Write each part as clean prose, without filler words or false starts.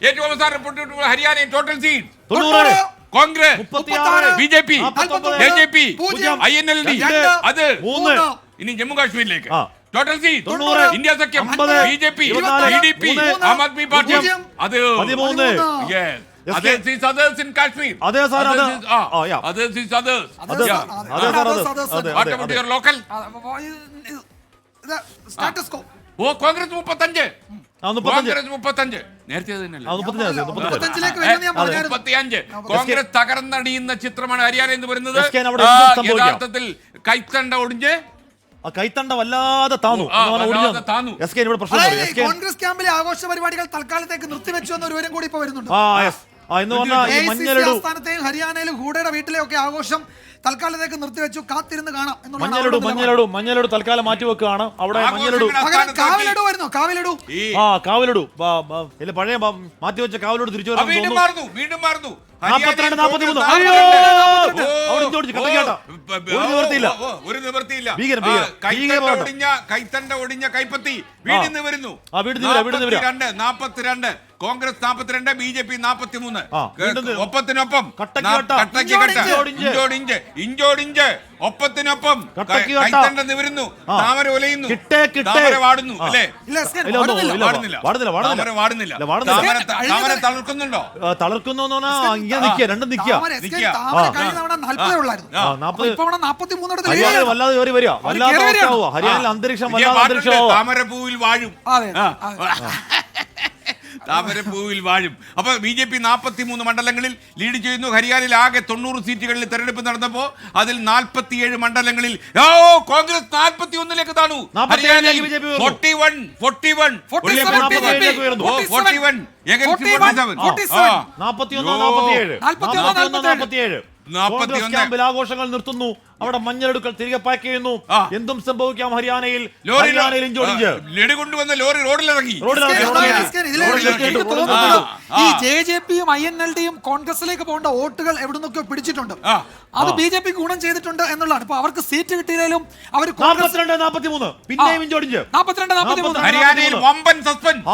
ഏറ്റവും അവസാനം report Haryana total seat Congress BJP AJP INLD അത് ഇനി ജമ്മു കാശ്മീരിലേക്ക് ടോട്ടൽ സീറ്റ് ഇന്ത്യ സഖ്യം BJP PDP Aam Aadmi party അത് 13 others is others in Kashmir others are others is others what about your local status quo Congress 35 Congress 35 നേരത്തെ കോൺഗ്രസ് തകർന്നടിയുന്ന ചിത്രമാണ് ഹരിയാന എന്ന് പറയുന്നത്. യഥാർത്ഥത്തിൽ കൈത്തണ്ട ഒടിഞ്ഞ് കൈത്തണ്ട വല്ലാതെ താന്നു. കോൺഗ്രസ് ക്യാമ്പിലെ ആഘോഷ പരിപാടികൾ തൽക്കാലത്തേക്ക് നിർത്തിവെച്ചു എന്ന ഒരുവരും കൂടി ഇപ്പൊ വരുന്നുണ്ട്. ആസ്ഥാനത്തെയും ഹരിയാനയിലും ഹൂഡയുടെ വീട്ടിലെയൊക്കെ ആഘോഷം തൽക്കാലത്തേക്ക് നിർത്തിവെച്ചു. കാത്തിരുന്ന് കാണാം. മഞ്ഞലടു തൽക്കാലം മാറ്റിവെക്കുകയാണ്. അവിടെ കാവലടു വരുന്നു. കാവലടു പഴയ മാറ്റിവെച്ച കാവലടു തിരിച്ചു വീണ്ടും മാറുന്നു. 42-43 ഒരു നിവൃത്തിയില്ല. കൈത്തണ്ട ഒടിഞ്ഞ കൈപ്പത്തി വീടിന്ന് വരുന്നു. 42 കോൺഗ്രസ് 42 BJP 43 ഒപ്പത്തിനൊപ്പം ഇഞ്ചോടിഞ്ച് ഒപ്പത്തിനൊപ്പം കൈത്തണ്ട നിവരുന്നു. താമര ഒലയുന്നു. താമര വാടുന്നു അല്ലേ? താമര തളർക്കുന്നുണ്ടോ? രണ്ടും നിൽക്കുക. ഹരിയാന അന്തരീക്ഷം താമരപ്പൂവിൽ വാഴും. താമരപ്പൂവിൽ വാഴും. അപ്പൊ BJP 43 മണ്ഡലങ്ങളിൽ ലീഡ് ചെയ്യുന്നു. ഹരിയാനയിൽ ആകെ 90 സീറ്റുകളിൽ തെരഞ്ഞെടുപ്പ് നടന്നപ്പോൾ അതിൽ 47 മണ്ഡലങ്ങളിൽ കോൺഗ്രസ് 41ലേക്ക് താണു. ഹരിയാനയിൽ 41 ആഘോഷങ്ങൾ നിർത്തുന്നു. അവിടെ മഞ്ഞളെടുക്കൽ തിരികെ പാക്ക് ചെയ്യുന്നു. എന്തും സംഭവിക്കാം. ഹരിയാനയിൽ കൊണ്ടുവന്ന ലോറി റോഡിലിറങ്ങി. ഈ JJPയും INLDയും കോൺഗ്രസിലേക്ക് പോകേണ്ട വോട്ടുകൾ എവിടെ നിന്നൊക്കെ പിടിച്ചിട്ടുണ്ട്. അത് BJP ഗുണം ചെയ്തിട്ടുണ്ട് എന്നുള്ളതാണ്. ഇപ്പൊ അവർക്ക് സീറ്റ് കിട്ടിയാലും അവർ 42-43 പിന്നെയും ഇഞ്ചോടിഞ്ച് 42-43 ഹരിയാനയിൽ വമ്പൻ സസ്പെൻസ്.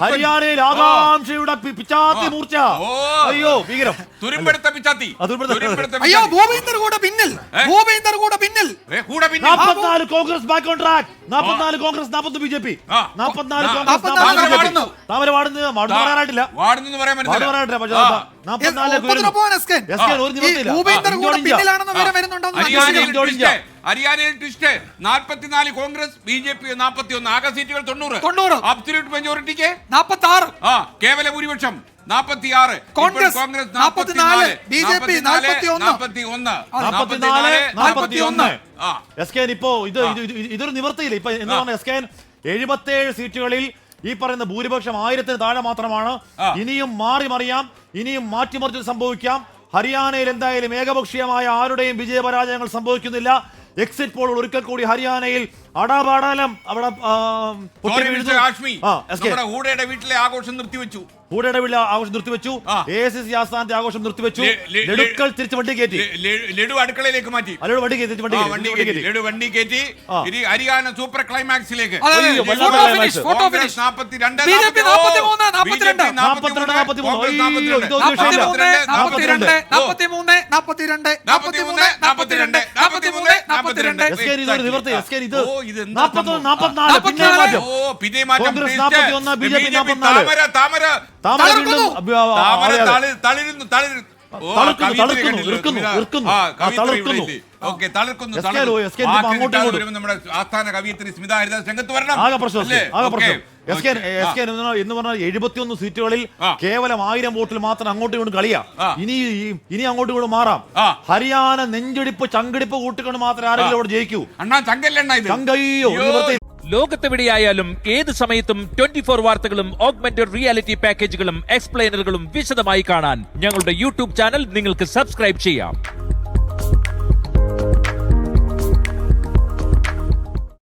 ഹരിയാനയിൽ ആകാംക്ഷയുടെ പിച്ചാത്തി മൂർച്ച. അയ്യോ ഭീകരം. തുരുമ്പെടുത്ത പിച്ചാത്തി. അയ്യോ ഭൂപേന്ദർ കൂടെ പിന്നിൽ. 44 Congress back on track. 44 Congress 40 BJP. 44 Congress താമര വാടുന്നത് പറയാനായിട്ടില്ല. ഹരിയാനയിൽ ട്വിസ്റ്റ് 44 കോൺഗ്രസ് BJP 41 ആകെ സീറ്റുകൾ 90 അബ്സല്യൂട്ട് മെജോറിറ്റിക്ക് 46 കേവല ഭൂരിപക്ഷം 46 കോൺഗ്രസ് 44 BJP 41. ഇപ്പോ ഇതൊരു നിവർത്തിയില്ല. ഇപ്പൊ എന്താണ് 77 സീറ്റുകളിൽ ഈ പറയുന്ന ഭൂരിപക്ഷം 1000-ന് താഴെ മാത്രമാണ്. ഇനിയും മറിയാം. ഇനിയും മാറ്റിമറിച്ച് സംഭവിക്കാം. ഹരിയാനയിൽ എന്തായാലും ഏകപക്ഷീയമായ ആരുടെയും വിജയപരാജയങ്ങൾ സംഭവിക്കുന്നില്ല. എക്സിറ്റ് പോൾ ഒരിക്കൽ കൂടി ഹരിയാനയിൽ അടാപാടാലം അവിടെ ഹൂഡയുടെ വീട്ടിലെ ആഘോഷം നിർത്തിവെച്ചു. ACC ആസ്ഥാനത്തെ ആഘോഷം നിർത്തിവെച്ചു. ലഡുക്കൾ തിരിച്ച് വണ്ടി കയറ്റി. ലഡു അടുക്കളയിലേക്ക് മാറ്റി. വണ്ടി കയറ്റി ഹരിയാന സൂപ്പർ ക്ലൈമാക്സിലേക്ക്. നമ്മുടെ ആസ്ഥാന കവിയത്രി സ്മിത ഹരിദാസ് രംഗത്ത് വരണം. എന്ന് പറഞ്ഞാൽ 71 സീറ്റുകളിൽ കേവലം 1000 വോട്ടിൽ മാത്രം അങ്ങോട്ടും ഇങ്ങോട്ടും കളിയാ. ഇനി അങ്ങോട്ടും ഇങ്ങോട്ടും മാറാം. ഹരിയാന നെഞ്ചടിപ്പ് ചങ്കടിപ്പ് കൂട്ടിക്കൊണ്ട് മാത്രമേ ആരെങ്കിലും അവിടെ ജയിക്കൂ. ലോകത്തെവിടെയായാലും ഏത് സമയത്തും 24 വാർത്തകളും ഓഗ്മെന്റഡ് റിയാലിറ്റി പാക്കേജുകളും എക്സ്പ്ലെയിനറുകളും വിശദമായി കാണാൻ ഞങ്ങളുടെ യൂട്യൂബ് ചാനൽ നിങ്ങൾക്ക് സബ്സ്ക്രൈബ് ചെയ്യാം.